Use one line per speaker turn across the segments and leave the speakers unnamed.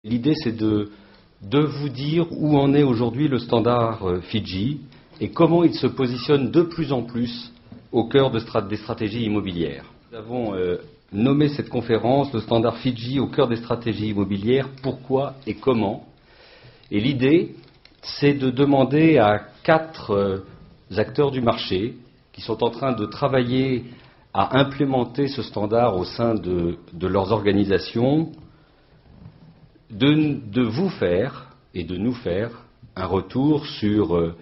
L'idée, c'est de vous dire où en est aujourd'hui le standard Fidji et comment il se positionne de plus en plus au cœur des stratégies immobilières. Nous avons nommé cette conférence le standard Fidji au cœur des stratégies immobilières, pourquoi et comment. Et l'idée, c'est de demander à 4 acteurs du marché qui sont en train de travailler à implémenter ce standard au sein de leurs organisations, de vous faire et de nous faire un retour sur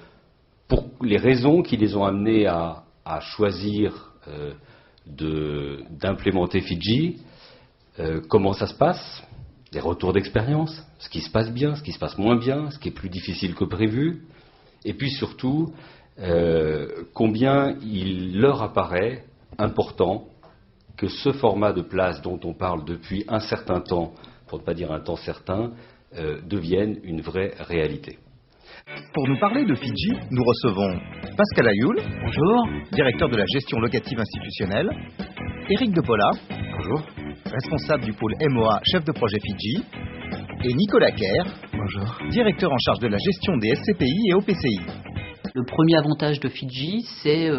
pour les raisons qui les ont amenés à choisir d'implémenter Fidji, comment ça se passe, des retours d'expérience, ce qui se passe bien, ce qui se passe moins bien, ce qui est plus difficile que prévu, et puis surtout combien il leur apparaît important que ce format de place dont on parle depuis un certain temps, pour ne pas dire un temps certain, devienne une vraie réalité.
Pour nous parler de Fidji, nous recevons Pascal Ayoul,
bonjour,
directeur de la gestion locative institutionnelle, Éric Depola,
bonjour,
responsable du pôle MOA, chef de projet Fidji, et Nicolas Kerr,
bonjour,
directeur en charge de la gestion des SCPI et OPCI.
Le premier avantage de Fidji, c'est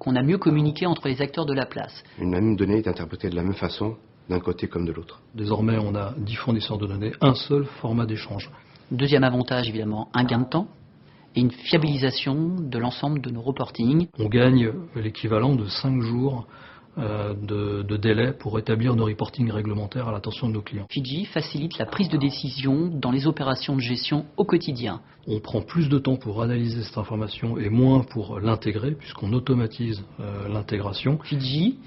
qu'on a mieux communiqué entre les acteurs de la place.
Une même donnée est interprétée de la même façon, d'un côté comme de l'autre.
Désormais, on a 10 fournisseurs de données, un seul format d'échange.
Deuxième avantage, évidemment, un gain de temps et une fiabilisation de l'ensemble de nos reportings.
On gagne l'équivalent de 5 jours de délai pour établir nos reportings réglementaires à l'attention de nos clients.
Fidji facilite la prise de décision dans les opérations de gestion au quotidien.
On prend plus de temps pour analyser cette information et moins pour l'intégrer, puisqu'on automatise l'intégration.
Fidji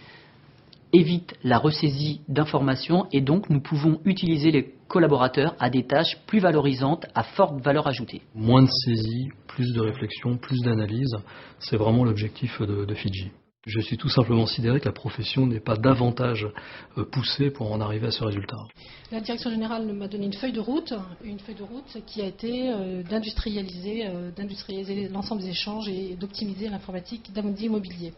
évite la ressaisie d'informations et donc nous pouvons utiliser les collaborateurs à des tâches plus valorisantes à forte valeur ajoutée.
Moins de saisie, plus de réflexion, plus d'analyse, c'est vraiment l'objectif de Fidji. Je suis tout simplement sidéré que la profession n'ait pas davantage poussé pour en arriver à ce résultat.
La direction générale m'a donné une feuille de route qui a été d'industrialiser l'ensemble des échanges et d'optimiser l'informatique immobilier.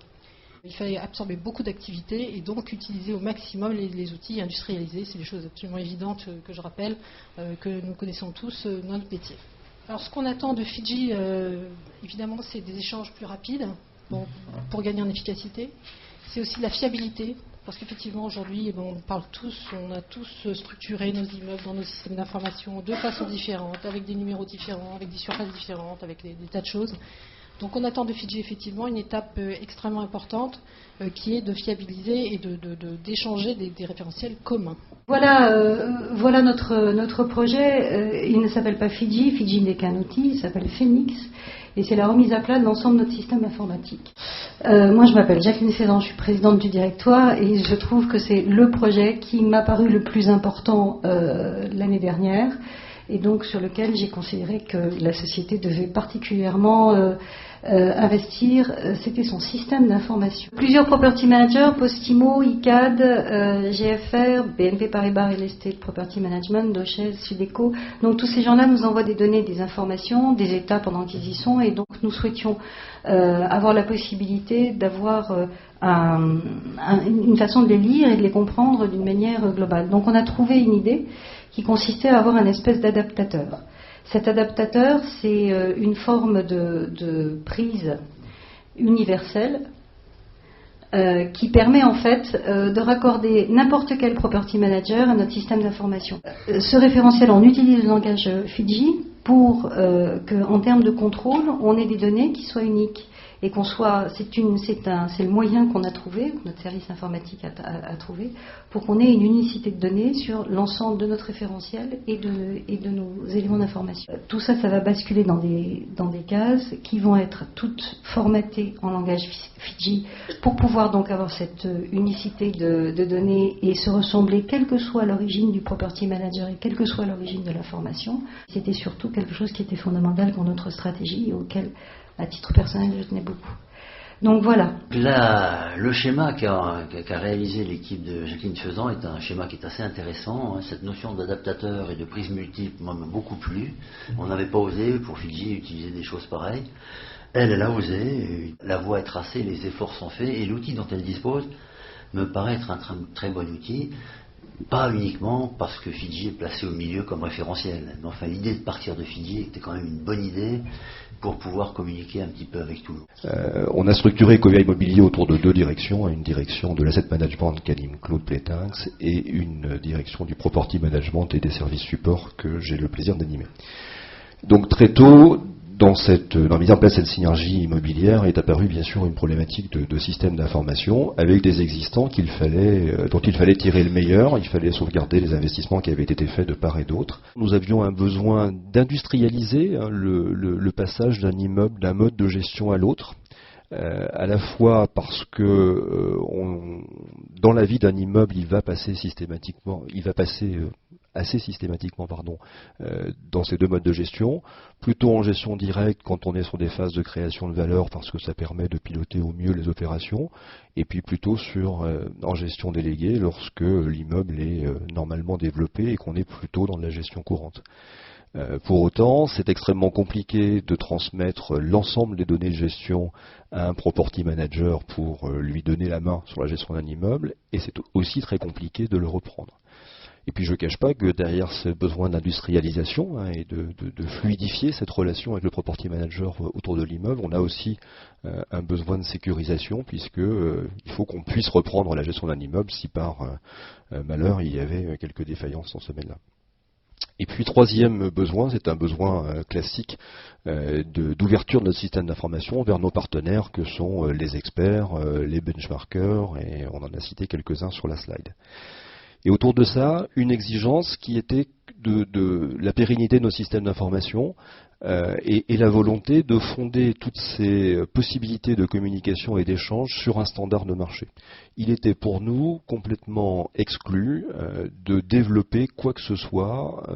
Il fallait absorber beaucoup d'activités et donc utiliser au maximum les outils industrialisés. C'est des choses absolument évidentes que je rappelle, que nous connaissons tous dans notre métier. Alors ce qu'on attend de Fidji, évidemment, c'est des échanges plus rapides pour gagner en efficacité. C'est aussi de la fiabilité, parce qu'effectivement aujourd'hui, on a tous structuré nos immeubles dans nos systèmes d'information de façon différente, avec des numéros différents, avec des surfaces différentes, avec des tas de choses. Donc on attend de Fidji effectivement une étape extrêmement importante qui est de fiabiliser et d'échanger des référentiels communs.
Voilà notre projet. Il ne s'appelle pas Fidji. Fidji n'est qu'un outil, il s'appelle Phoenix. Et c'est la remise à plat de l'ensemble de notre système informatique. Moi je m'appelle Jacqueline Cézanne, je suis présidente du directoire et je trouve que c'est le projet qui m'a paru le plus important l'année dernière. Et donc sur lequel j'ai considéré que la société devait particulièrement investir, c'était son système d'information. Plusieurs property managers, Postimo, ICAD, GFR, BNP Paribas Real Estate Property Management, Dochez, Sudeco. Donc tous ces gens-là nous envoient des données, des informations, des états pendant qu'ils y sont, et donc nous souhaitions avoir la possibilité d'avoir une façon de les lire et de les comprendre d'une manière globale. Donc on a trouvé une idée qui consistait à avoir un espèce d'adaptateur. Cet adaptateur, c'est une forme de prise universelle qui permet en fait de raccorder n'importe quel property manager à notre système d'information. Ce référentiel, on utilise le langage Fidji pour qu'en termes de contrôle, on ait des données qui soient uniques. Et c'est le moyen qu'on a trouvé, que notre service informatique a trouvé, pour qu'on ait une unicité de données sur l'ensemble de notre référentiel et de nos éléments d'information. Tout ça, ça va basculer dans des cases qui vont être toutes formatées en langage Fidji pour pouvoir donc avoir cette unicité de données et se ressembler, quelle que soit l'origine du property manager et quelle que soit l'origine de l'information. C'était surtout quelque chose qui était fondamental pour notre stratégie et auquel, à titre personnel, je tenais beaucoup. Donc voilà.
Là, le schéma qu'a réalisé l'équipe de Jacqueline Fezan est un schéma qui est assez intéressant. Cette notion d'adaptateur et de prise multiple m'a beaucoup plu. On n'avait pas osé pour Fidji utiliser des choses pareilles. Elle a osé. La voie est tracée, les efforts sont faits et l'outil dont elle dispose me paraît être un très bon outil. pas uniquement parce que Fidji est placé au milieu comme référentiel. Mais enfin, l'idée de partir de Fidji était quand même une bonne idée pour pouvoir communiquer un petit peu avec tout le monde.
On a structuré Covia Immobilier autour de deux directions, une direction de l'asset management qu'anime Claude Plétinx et une direction du property management et des services supports que j'ai le plaisir d'animer. Donc très tôt, dans la mise en place de cette synergie immobilière est apparue bien sûr une problématique de système d'information avec des existants dont il fallait tirer le meilleur, il fallait sauvegarder les investissements qui avaient été faits de part et d'autre. Nous avions un besoin d'industrialiser le passage d'un immeuble, d'un mode de gestion à l'autre. À la fois parce que dans la vie d'un immeuble, il va passer assez systématiquement dans ces deux modes de gestion, plutôt en gestion directe quand on est sur des phases de création de valeur parce que ça permet de piloter au mieux les opérations, et puis plutôt en gestion déléguée lorsque l'immeuble est normalement développé et qu'on est plutôt dans de la gestion courante. Pour autant, c'est extrêmement compliqué de transmettre l'ensemble des données de gestion à un property manager pour lui donner la main sur la gestion d'un immeuble, et c'est aussi très compliqué de le reprendre. Et puis je ne cache pas que derrière ce besoin d'industrialisation et de fluidifier cette relation avec le property manager autour de l'immeuble, on a aussi un besoin de sécurisation, puisque il faut qu'on puisse reprendre la gestion d'un immeuble si par malheur il y avait quelques défaillances dans ce domaine-là. Et puis troisième besoin, c'est un besoin classique d'ouverture de notre système d'information vers nos partenaires que sont les experts, les benchmarkers, et on en a cité quelques-uns sur la slide. Et autour de ça, une exigence qui était de la pérennité de nos systèmes d'information et la volonté de fonder toutes ces possibilités de communication et d'échange sur un standard de marché. Il était pour nous complètement exclu de développer quoi que ce soit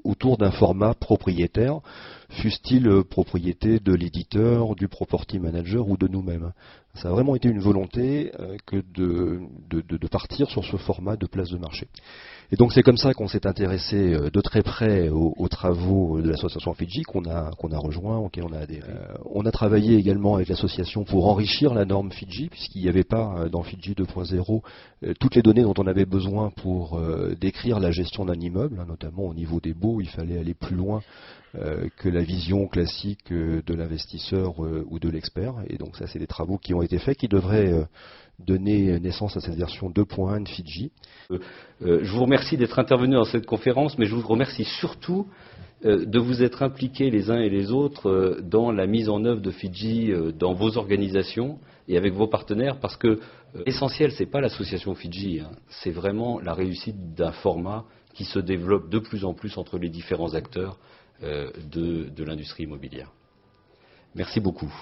autour d'un format propriétaire, fût-il propriété de l'éditeur, du property manager ou de nous-mêmes. Ça a vraiment été une volonté que de partir sur ce format de place de marché. Et donc c'est comme ça qu'on s'est intéressé de très près aux travaux de l'association Fidji qu'on a rejoint, auquel on a adhéré. On a travaillé également avec l'association pour enrichir la norme Fidji, puisqu'il n'y avait pas dans Fidji 2.0 toutes les données dont on avait besoin pour décrire la gestion d'un immeuble, notamment au niveau des baux, il fallait aller plus loin que la vision classique de l'investisseur ou de l'expert. Et donc ça, c'est des travaux qui ont été faits, qui devraient donner naissance à cette version 2.1 de Fidji.
Je vous remercie d'être intervenu dans cette conférence, mais je vous remercie surtout de vous être impliqués les uns et les autres dans la mise en œuvre de Fidji dans vos organisations et avec vos partenaires, parce que l'essentiel, c'est pas l'association Fidji, c'est vraiment la réussite d'un format qui se développe de plus en plus entre les différents acteurs de l'industrie immobilière. Merci beaucoup.